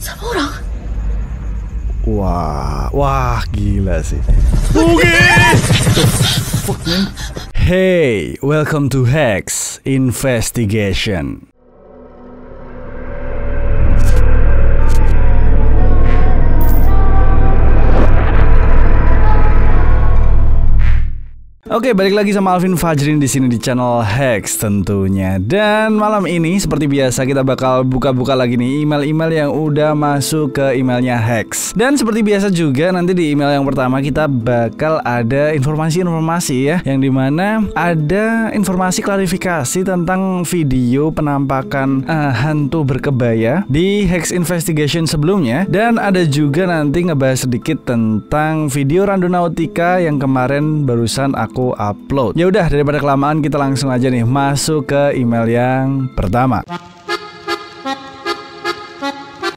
Sama orang? Wah, gila sih. Hey, welcome to Hex Investigation. Oke, balik lagi sama Alvin Fajrin di sini di channel Hex tentunya. Dan malam ini seperti biasa kita bakal buka-buka lagi nih email-email yang udah masuk ke emailnya Hex. Dan seperti biasa juga nanti di email yang pertama kita bakal ada informasi-informasi ya, yang dimana ada informasi klarifikasi tentang video penampakan hantu berkebaya di Hex Investigation sebelumnya. Dan ada juga nanti ngebahas sedikit tentang video Randonautica yang kemarin barusan aku upload. Ya udah, daripada kelamaan kita langsung aja nih masuk ke email yang pertama.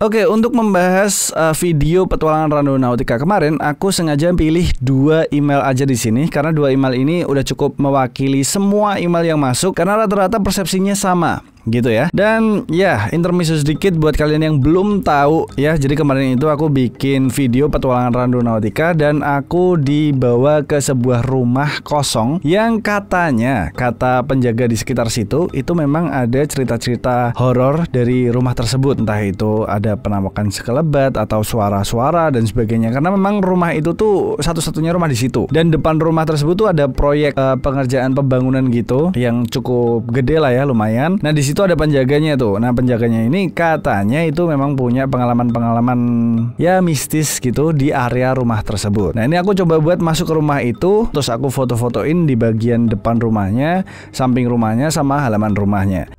Oke, untuk membahas video petualangan Randonautica kemarin, aku sengaja pilih 2 email aja di sini karena 2 email ini udah cukup mewakili semua email yang masuk karena rata-rata persepsinya sama. Gitu ya. Dan ya, intermezzo sedikit buat kalian yang belum tahu ya. Jadi kemarin itu aku bikin video petualangan Randonautica dan aku dibawa ke sebuah rumah kosong yang katanya, kata penjaga di sekitar situ, itu memang ada cerita-cerita horor dari rumah tersebut. Entah itu ada penampakan sekelebat atau suara-suara dan sebagainya. Karena memang rumah itu tuh satu-satunya rumah di situ. Dan depan rumah tersebut tuh ada proyek pengerjaan pembangunan gitu yang cukup gede lah ya, lumayan. Nah, di situ ada penjaganya tuh. Nah, penjaganya ini katanya itu memang punya pengalaman-pengalaman ya mistis gitu di area rumah tersebut. Nah, ini aku coba buat masuk ke rumah itu, terus aku foto-fotoin di bagian depan rumahnya, samping rumahnya, sama halaman rumahnya.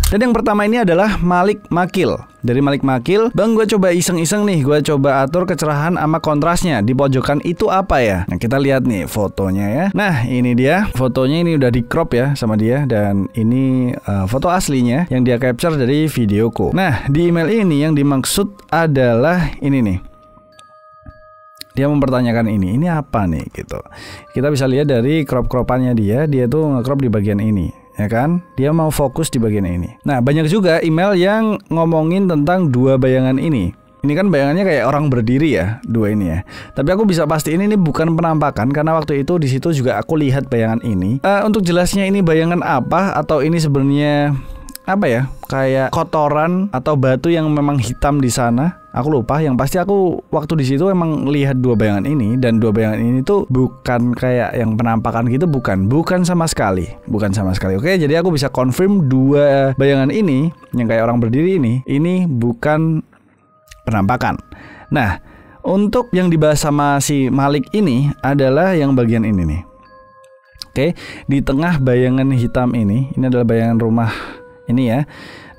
Dan yang pertama ini adalah Malik Makil. Dari Malik Makil, Bang, gue coba iseng-iseng nih, gue coba atur kecerahan sama kontrasnya. Di pojokan itu apa ya? Nah, kita lihat nih fotonya ya. Nah, ini dia. Fotonya ini udah di crop ya sama dia. Dan ini foto aslinya yang dia capture dari videoku. Nah, di email ini yang dimaksud adalah ini nih. Dia mempertanyakan ini apa nih gitu. Kita bisa lihat dari crop-cropannya dia tuh nge-crop di bagian ini. Ya kan, dia mau fokus di bagian ini. Nah, banyak juga email yang ngomongin tentang 2 bayangan ini. Ini kan bayangannya kayak orang berdiri ya, 2 ini ya. Tapi aku bisa pastiin ini bukan penampakan karena waktu itu di situ juga aku lihat bayangan ini. Untuk jelasnya ini bayangan apa atau ini sebenarnya apa ya? Kayak kotoran atau batu yang memang hitam di sana. Aku lupa, yang pasti aku waktu di situ emang lihat 2 bayangan ini, dan 2 bayangan ini tuh bukan kayak yang penampakan gitu, bukan sama sekali. Oke, jadi aku bisa confirm 2 bayangan ini yang kayak orang berdiri ini bukan penampakan. Nah, untuk yang dibahas sama si Malik ini adalah yang bagian ini nih. Oke, di tengah bayangan hitam ini adalah bayangan rumah ini ya.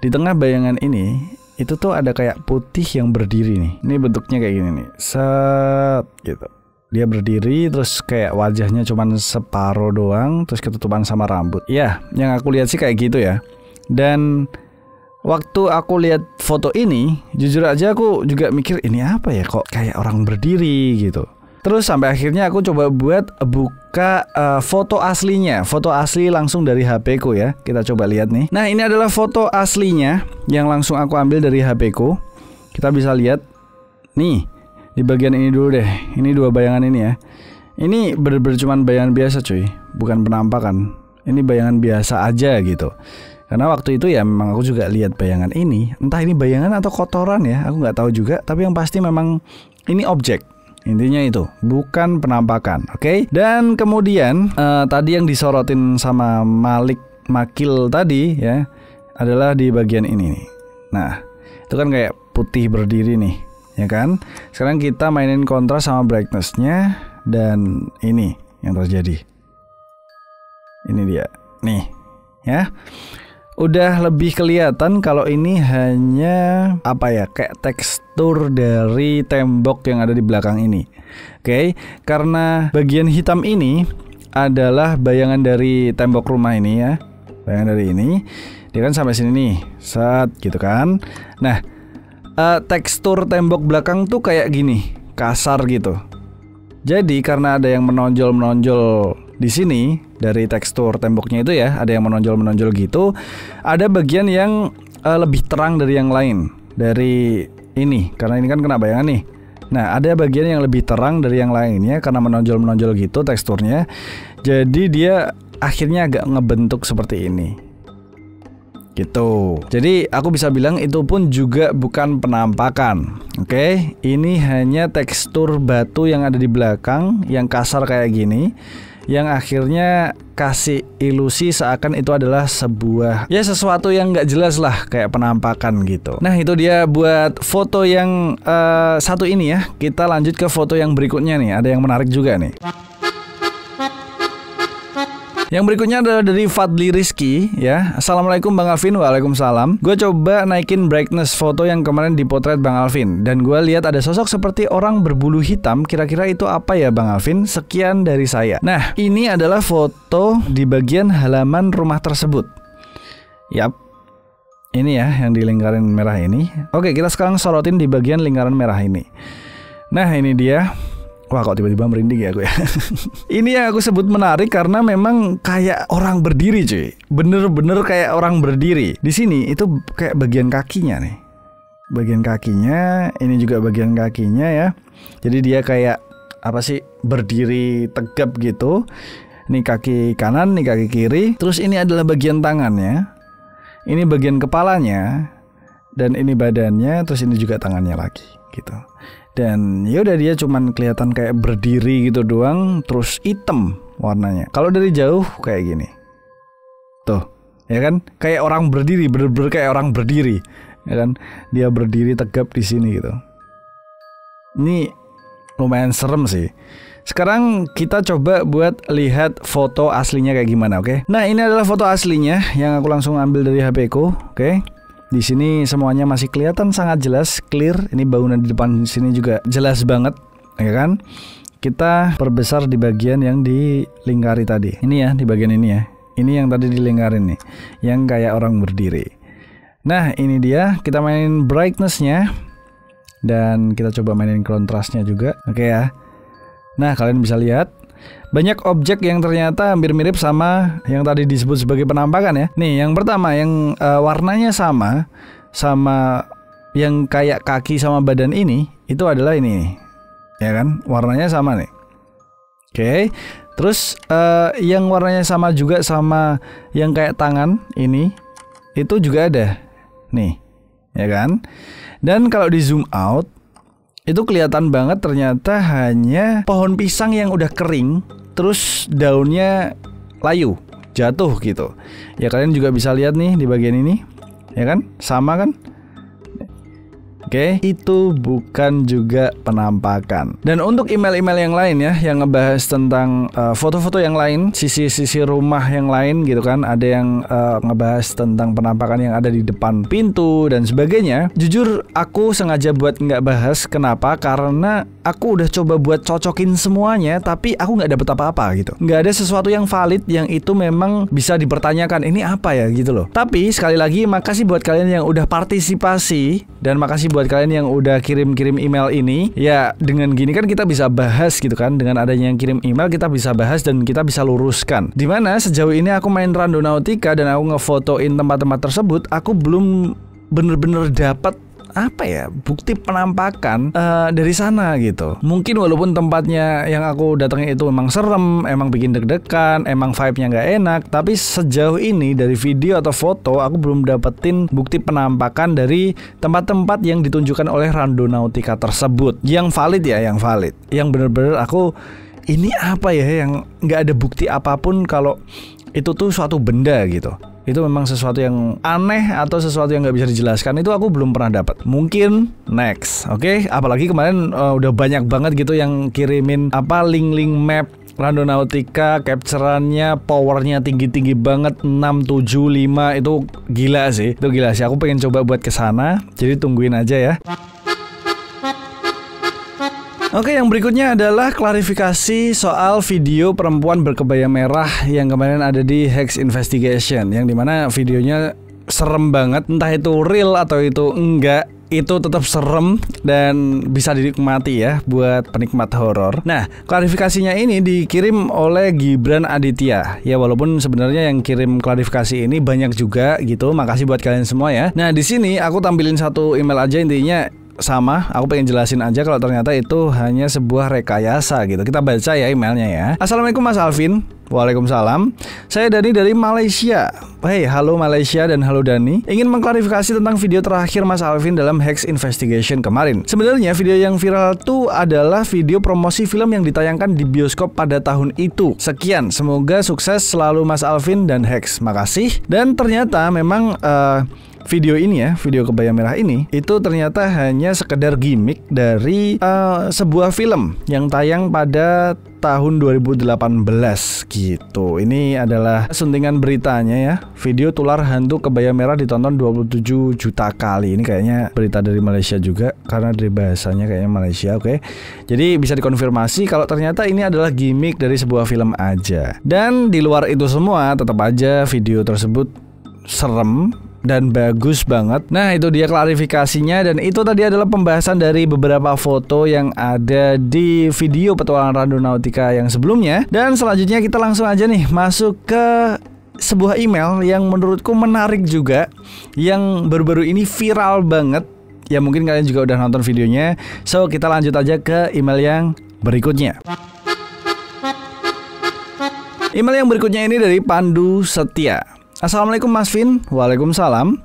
Di tengah bayangan ini itu tuh ada kayak putih yang berdiri nih. Ini bentuknya kayak gini nih. Set gitu. Dia berdiri terus kayak wajahnya cuman separuh doang, terus ketutupan sama rambut. Ya, yang aku lihat sih kayak gitu ya. Dan waktu aku lihat foto ini, jujur aja aku juga mikir ini apa ya, kok kayak orang berdiri gitu. Terus sampai akhirnya aku coba buat buka foto aslinya. Foto asli langsung dari HP ku ya. Kita coba lihat nih. Nah, ini adalah foto aslinya yang langsung aku ambil dari HP ku. Kita bisa lihat nih, di bagian ini dulu deh. Ini 2 bayangan ini ya. Ini bener-bener cuman bayangan biasa cuy, bukan penampakan. Ini bayangan biasa aja gitu. Karena waktu itu ya memang aku juga lihat bayangan ini. Entah ini bayangan atau kotoran ya, aku nggak tahu juga. Tapi yang pasti memang ini objek. Intinya itu bukan penampakan, oke? Dan kemudian tadi yang disorotin sama Malik Makil tadi ya adalah di bagian ini nih. Nah, itu kan kayak putih berdiri nih, ya kan? Sekarang kita mainin kontras sama brightness-nya dan ini yang terjadi. Ini dia, nih, ya. Udah lebih kelihatan kalau ini hanya apa ya, kayak tekstur dari tembok yang ada di belakang ini. Oke, karena bagian hitam ini adalah bayangan dari tembok rumah ini ya. Bayangan dari ini. Dia kan sampai sini nih. Set gitu kan. Nah, tekstur tembok belakang tuh kayak gini, kasar gitu. Jadi karena ada yang menonjol di sini dari tekstur temboknya itu ya, ada yang menonjol-menonjol gitu. Ada bagian yang lebih terang dari yang lain. Dari ini, karena ini kan kena bayangan nih. Nah, ada bagian yang lebih terang dari yang lainnya karena menonjol-menonjol gitu teksturnya. Jadi dia akhirnya agak ngebentuk seperti ini. Gitu. Jadi aku bisa bilang itu pun juga bukan penampakan. Oke, ini hanya tekstur batu yang ada di belakang yang kasar kayak gini, yang akhirnya kasih ilusi seakan itu adalah sebuah ya sesuatu yang nggak jelas lah, kayak penampakan gitu. Nah, itu dia buat foto yang satu ini ya. Kita lanjut ke foto yang berikutnya nih. Ada yang menarik juga nih. Yang berikutnya adalah dari Fadli Rizky ya. Assalamualaikum Bang Alvin. Waalaikumsalam. Gue coba naikin brightness foto yang kemarin dipotret Bang Alvin, dan gue lihat ada sosok seperti orang berbulu hitam. Kira-kira itu apa ya Bang Alvin? Sekian dari saya. Nah, ini adalah foto di bagian halaman rumah tersebut. Yap, ini ya yang di lingkaran merah ini. Oke, kita sekarang sorotin di bagian lingkaran merah ini. Nah, ini dia. Wah, kok tiba-tiba merinding ya aku ya. Ini yang aku sebut menarik karena memang kayak orang berdiri cuy. Bener-bener kayak orang berdiri. Di sini itu kayak bagian kakinya nih. Bagian kakinya, ini juga bagian kakinya ya. Jadi dia kayak apa sih, berdiri tegap gitu. Ini kaki kanan, ini kaki kiri. Terus ini adalah bagian tangannya. Ini bagian kepalanya. Dan ini badannya, terus ini juga tangannya lagi gitu. Dan yaudah dia cuman kelihatan kayak berdiri gitu doang, terus hitam warnanya. Kalau dari jauh kayak gini. Tuh, ya kan? Kayak orang berdiri, bener-bener kayak orang berdiri. Ya kan? Dia berdiri tegap di sini gitu. Ini lumayan serem sih. Sekarang kita coba buat lihat foto aslinya kayak gimana, oke? Nah, ini adalah foto aslinya yang aku langsung ambil dari HP-ku, oke? Di sini semuanya masih kelihatan sangat jelas, clear. Ini bangunan di depan sini juga jelas banget, ya kan? Kita perbesar di bagian yang dilingkari tadi. Ini ya, di bagian ini ya. Ini yang tadi dilingkarin nih, yang kayak orang berdiri. Nah, ini dia. Kita mainin brightness-nya dan kita coba mainin kontrasnya juga, oke ya. Nah, kalian bisa lihat banyak objek yang ternyata hampir mirip sama yang tadi disebut sebagai penampakan ya. Nih, yang pertama yang warnanya sama yang kayak kaki sama badan ini, itu adalah ini nih. Ya kan? Warnanya sama nih. Oke. Terus yang warnanya sama juga sama yang kayak tangan ini, itu juga ada. Nih. Ya kan? Dan kalau di zoom out, itu kelihatan banget ternyata hanya pohon pisang yang udah kering, terus daunnya layu, jatuh gitu. Ya kalian juga bisa lihat nih di bagian ini, ya kan? Sama kan? Oke, itu bukan juga penampakan. Dan untuk email-email yang lain ya, yang ngebahas tentang foto-foto yang lain, sisi-sisi rumah yang lain gitu kan, ada yang ngebahas tentang penampakan yang ada di depan pintu dan sebagainya. Jujur aku sengaja buat nggak bahas. Kenapa? Karena aku udah coba buat cocokin semuanya, tapi aku nggak dapet apa-apa gitu. Nggak ada sesuatu yang valid yang itu memang bisa dipertanyakan, ini apa ya gitu loh. Tapi sekali lagi makasih buat kalian yang udah partisipasi, dan makasih buat kalian yang udah kirim-kirim email ini. Ya dengan gini kan kita bisa bahas gitu kan. Dengan adanya yang kirim email kita bisa bahas dan kita bisa luruskan. Dimana sejauh ini aku main Randonautica dan aku ngefotoin tempat-tempat tersebut, aku belum bener-bener dapat apa ya, bukti penampakan dari sana gitu. Mungkin walaupun tempatnya yang aku datangin itu memang serem, emang bikin deg-degan, emang vibe-nya nggak enak, tapi sejauh ini dari video atau foto aku belum dapetin bukti penampakan dari tempat-tempat yang ditunjukkan oleh Randonautica tersebut yang valid ya, yang valid, yang bener-bener aku ini apa ya, yang nggak ada bukti apapun kalau itu tuh suatu benda gitu. Itu memang sesuatu yang aneh atau sesuatu yang nggak bisa dijelaskan, itu aku belum pernah dapat. Mungkin next, oke? Apalagi kemarin udah banyak banget gitu yang kirimin apa link-link map Randonautica, capture-annya, powernya tinggi-tinggi banget, 675, itu gila sih. Itu gila sih, aku pengen coba buat kesana, jadi tungguin aja ya. Oke, yang berikutnya adalah klarifikasi soal video perempuan berkebaya merah yang kemarin ada di Hex Investigation, yang dimana videonya serem banget, entah itu real atau itu enggak. itu tetap serem dan bisa dinikmati ya buat penikmat horor. Nah, klarifikasinya ini dikirim oleh Gibran Aditya. Ya walaupun sebenarnya yang kirim klarifikasi ini banyak juga gitu. Makasih buat kalian semua ya. Nah, di sini aku tampilin satu email aja, intinya sama, aku pengen jelasin aja kalau ternyata itu hanya sebuah rekayasa gitu. Kita baca ya emailnya ya. Assalamualaikum Mas Alvin. Waalaikumsalam. Saya Dani dari Malaysia. Hey, halo Malaysia dan halo Dani. Ingin mengklarifikasi tentang video terakhir Mas Alvin dalam Hex Investigation kemarin. Sebenarnya video yang viral itu adalah video promosi film yang ditayangkan di bioskop pada tahun itu. Sekian, semoga sukses selalu Mas Alvin dan Hex. Makasih. Dan ternyata memang video ini ya, video kebaya merah ini, itu ternyata hanya sekedar gimmick dari sebuah film yang tayang pada tahun 2018 gitu. Ini adalah suntingan beritanya ya. Video tular hantu kebaya merah ditonton 27 juta kali. Ini kayaknya berita dari Malaysia juga karena dari bahasanya kayaknya Malaysia, oke. Jadi bisa dikonfirmasi kalau ternyata ini adalah gimmick dari sebuah film aja. Dan di luar itu semua tetap aja video tersebut serem dan bagus banget. Nah, itu dia klarifikasinya. Dan itu tadi adalah pembahasan dari beberapa foto yang ada di video petualangan Randonautica yang sebelumnya. Dan selanjutnya kita langsung aja nih masuk ke sebuah email yang menurutku menarik juga, yang baru-baru ini viral banget. Ya mungkin kalian juga udah nonton videonya. So kita lanjut aja ke email yang berikutnya. Email yang berikutnya ini dari Pandu Setia. Assalamualaikum Mas Vin. Waalaikumsalam.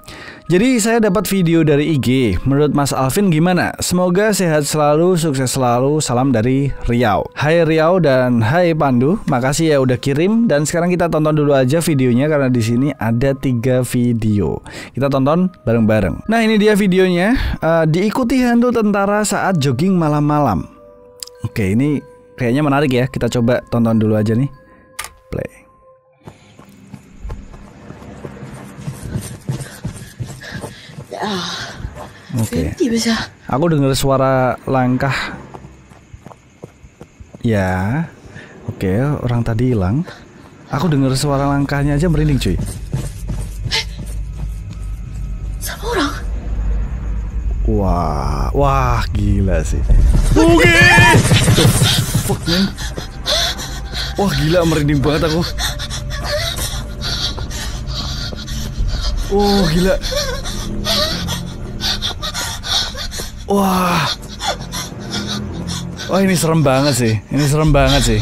Jadi saya dapat video dari IG. Menurut Mas Alvin gimana? Semoga sehat selalu, sukses selalu. Salam dari Riau. Hai Riau dan hai Pandu. Makasih ya udah kirim. Dan sekarang kita tonton dulu aja videonya karena di sini ada 3 video. Kita tonton bareng-bareng. Nah, ini dia videonya. Diikuti hantu tentara saat jogging malam-malam. Oke, ini kayaknya menarik ya. Kita coba tonton dulu aja nih. Play. Oke. Aku dengar suara langkah. Ya. Oke, orang tadi hilang. Aku dengar suara langkahnya aja merinding, cuy. Sama orang. Wah, gila sih. Oke. Fuck, man. Wah, gila, merinding banget aku. Oh, gila. Wah, ini serem banget sih. Ini serem banget sih.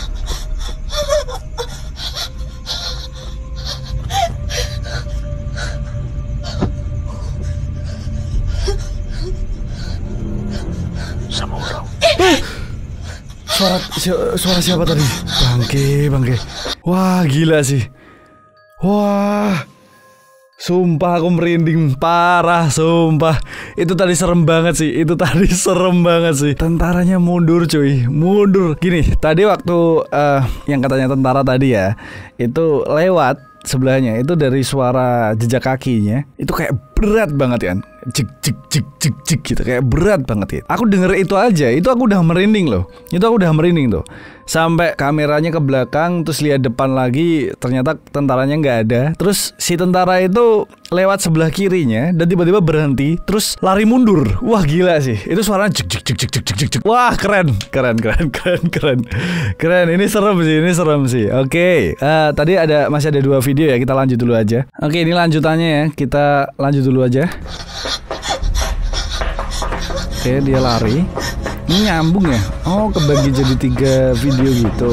Sama orang. Suara siapa tadi? Bangke. Wah, gila sih. Wah. Sumpah aku merinding parah, sumpah. Itu tadi serem banget sih. Tentaranya mundur cuy, mundur. Gini, tadi waktu yang katanya tentara tadi ya, itu lewat sebelahnya, itu dari suara jejak kakinya itu kayak berat banget kan, cik gitu, kayak berat banget ya. Aku denger itu aja, itu aku udah merinding loh. Tuh. Sampai kameranya ke belakang, terus lihat depan lagi, ternyata tentaranya nggak ada. Terus si tentara itu lewat sebelah kirinya dan tiba-tiba berhenti, terus lari mundur. Wah, gila sih. Itu suaranya cik. Wah, keren. Ini serem sih. Oke, tadi masih ada 2 video ya, kita lanjut dulu aja. Oke, ini lanjutannya ya. Kita lanjut dulu aja. Oke, dia lari. Ini nyambung ya? Oh, kebagi jadi 3 video gitu.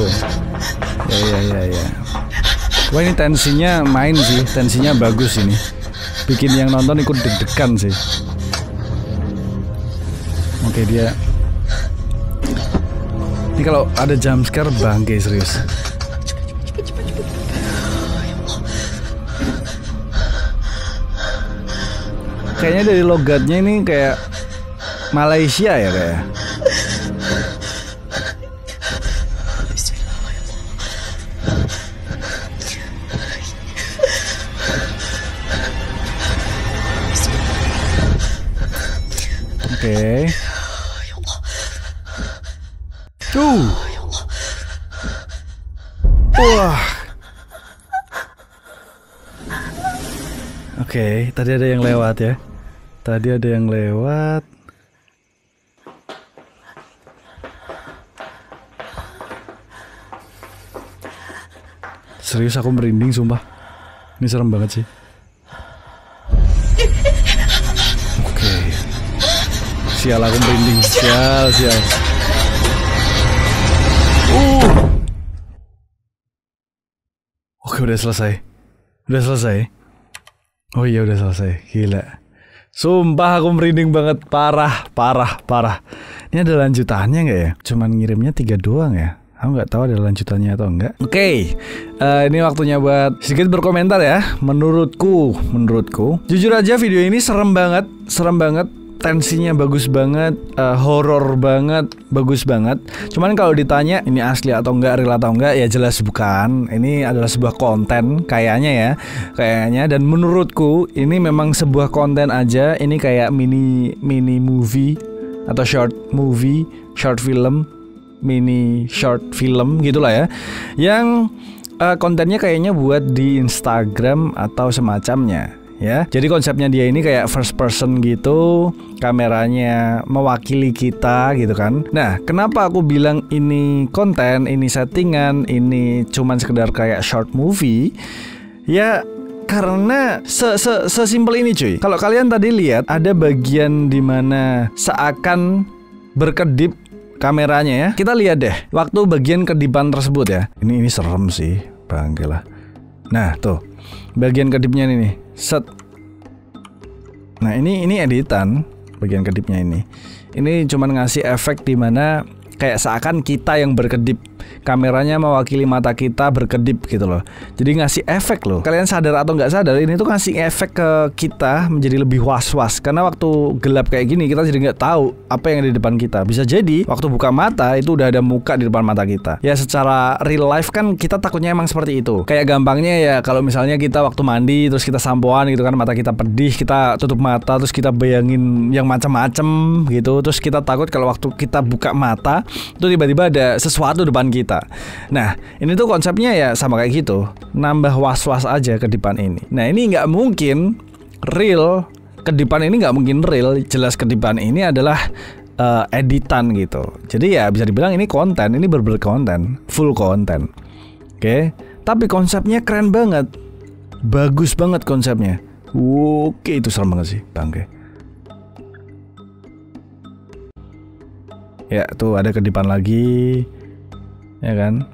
Ya. Wah, ini tensinya main sih. Tensinya bagus ini. Bikin yang nonton ikut deg-degan sih. Oke, dia. Ini kalau ada jump scare bangke serius. Kayaknya dari logatnya ini kayak Malaysia ya kayak. Oke. Wah. Oke, tadi ada yang lewat ya. Tadi ada yang lewat. Serius aku merinding sumpah. Ini serem banget sih. Oke. Sial aku merinding. Sial. Oke, udah selesai. Oh iya, udah selesai. Gila. Sumpah aku merinding banget. Parah. Ini ada lanjutannya nggak ya? Cuman ngirimnya 3 doang ya. Aku nggak tahu ada lanjutannya atau enggak. Oke, ini waktunya buat sedikit berkomentar ya. Menurutku, jujur aja video ini serem banget. Tensinya bagus banget, horor banget, bagus banget. Cuman kalau ditanya ini asli atau enggak, real atau enggak, ya jelas bukan. Ini adalah sebuah konten kayaknya. Dan menurutku ini memang sebuah konten aja. Ini kayak mini movie atau short film gitulah ya. Yang kontennya kayaknya buat di Instagram atau semacamnya. Ya, jadi konsepnya dia ini kayak first person gitu, kameranya mewakili kita gitu kan. Nah, kenapa aku bilang ini konten, ini settingan, ini cuman sekedar kayak short movie? Ya, karena sesimpel ini cuy. Kalau kalian tadi lihat ada bagian dimana seakan berkedip kameranya ya. Kita lihat deh, waktu bagian kedipan tersebut ya. Ini serem sih, bangke lah. Nah, tuh. Bagian kedipnya ini nih. Set. Nah, ini editan bagian kedipnya ini. Ini cuman ngasih efek di mana kayak seakan kita yang berkedip. Kameranya mewakili mata kita berkedip gitu loh. Jadi ngasih efek loh. Kalian sadar atau nggak sadar, ini tuh ngasih efek ke kita menjadi lebih was-was. Karena waktu gelap kayak gini kita jadi nggak tahu apa yang ada di depan kita. Bisa jadi waktu buka mata itu udah ada muka di depan mata kita. Ya secara real life kan kita takutnya emang seperti itu. Kayak gampangnya ya kalau misalnya kita waktu mandi terus kita sampoan gitu kan, mata kita pedih, kita tutup mata terus kita bayangin yang macam-macam gitu. Terus kita takut kalau waktu kita buka mata itu tiba-tiba ada sesuatu depan kita. Nah, ini tuh konsepnya ya sama kayak gitu, nambah was-was aja kedipan ini. Nah, ini nggak mungkin real, kedipan ini nggak mungkin real. Jelas kedipan ini adalah editan gitu. Jadi ya bisa dibilang ini konten, ini bener-bener konten, full konten. Oke, tapi konsepnya keren banget, bagus banget konsepnya. Oke, itu serem banget sih, bangke. Ya, tuh ada kedipan lagi. Ya kan?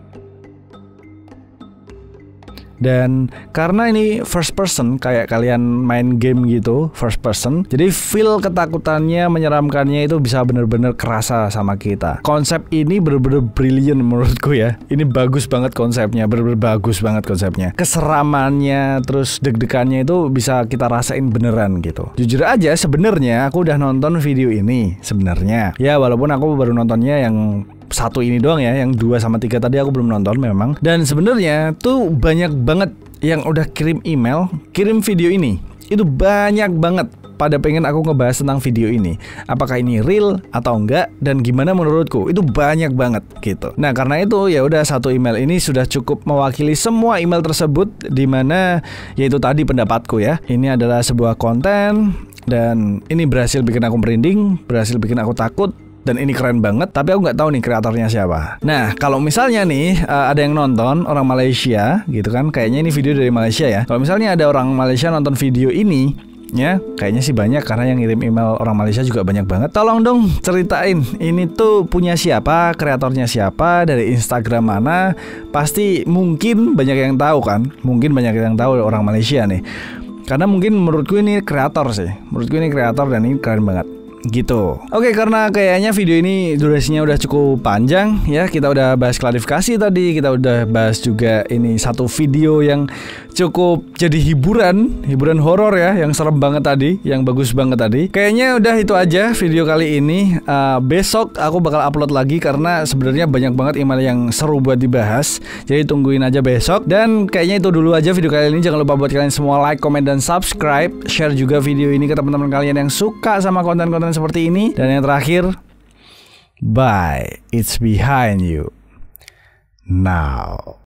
Dan karena ini first person, kayak kalian main game gitu, first person, jadi feel ketakutannya, menyeramkannya itu bisa bener-bener kerasa sama kita. Konsep ini bener-bener brilliant menurutku ya. Ini bagus banget konsepnya, bener-bener bagus banget konsepnya. Keseramannya, terus deg-degannya itu bisa kita rasain beneran gitu. Jujur aja sebenarnya aku udah nonton video ini sebenarnya. Ya walaupun aku baru nontonnya yang satu ini doang ya, yang 2 sama 3 tadi aku belum nonton memang. Dan sebenarnya tuh banyak banget yang udah kirim email, kirim video ini. Itu banyak banget pada pengen aku ngebahas tentang video ini. Apakah ini real atau enggak dan gimana menurutku? Itu banyak banget gitu. Nah, karena itu ya udah satu email ini sudah cukup mewakili semua email tersebut, di mana yaitu tadi pendapatku ya. Ini adalah sebuah konten dan ini berhasil bikin aku merinding, berhasil bikin aku takut. Dan ini keren banget, tapi aku nggak tahu nih kreatornya siapa. Nah, kalau misalnya nih ada yang nonton orang Malaysia gitu kan, kayaknya ini video dari Malaysia ya. Kalau misalnya ada orang Malaysia nonton video ini, ya kayaknya sih banyak karena yang ngirim email orang Malaysia juga banyak banget. Tolong dong ceritain ini tuh punya siapa, kreatornya siapa, dari Instagram mana. Pasti mungkin banyak yang tahu kan, mungkin banyak yang tahu orang Malaysia nih. Karena mungkin menurutku ini kreator sih, menurutku ini kreator dan ini keren banget. Gitu. Oke, karena kayaknya video ini durasinya udah cukup panjang ya. Kita udah bahas klarifikasi tadi, kita udah bahas juga ini satu video yang cukup jadi hiburan horor ya, yang serem banget tadi, yang bagus banget tadi. Kayaknya udah itu aja video kali ini. Besok aku bakal upload lagi karena sebenarnya banyak banget email yang seru buat dibahas. Jadi tungguin aja besok. Dan kayaknya itu dulu aja video kali ini. Jangan lupa buat kalian semua like, comment, dan subscribe. Share juga video ini ke teman-teman kalian yang suka sama konten-konten seperti ini. Dan yang terakhir, bye, it's behind you now.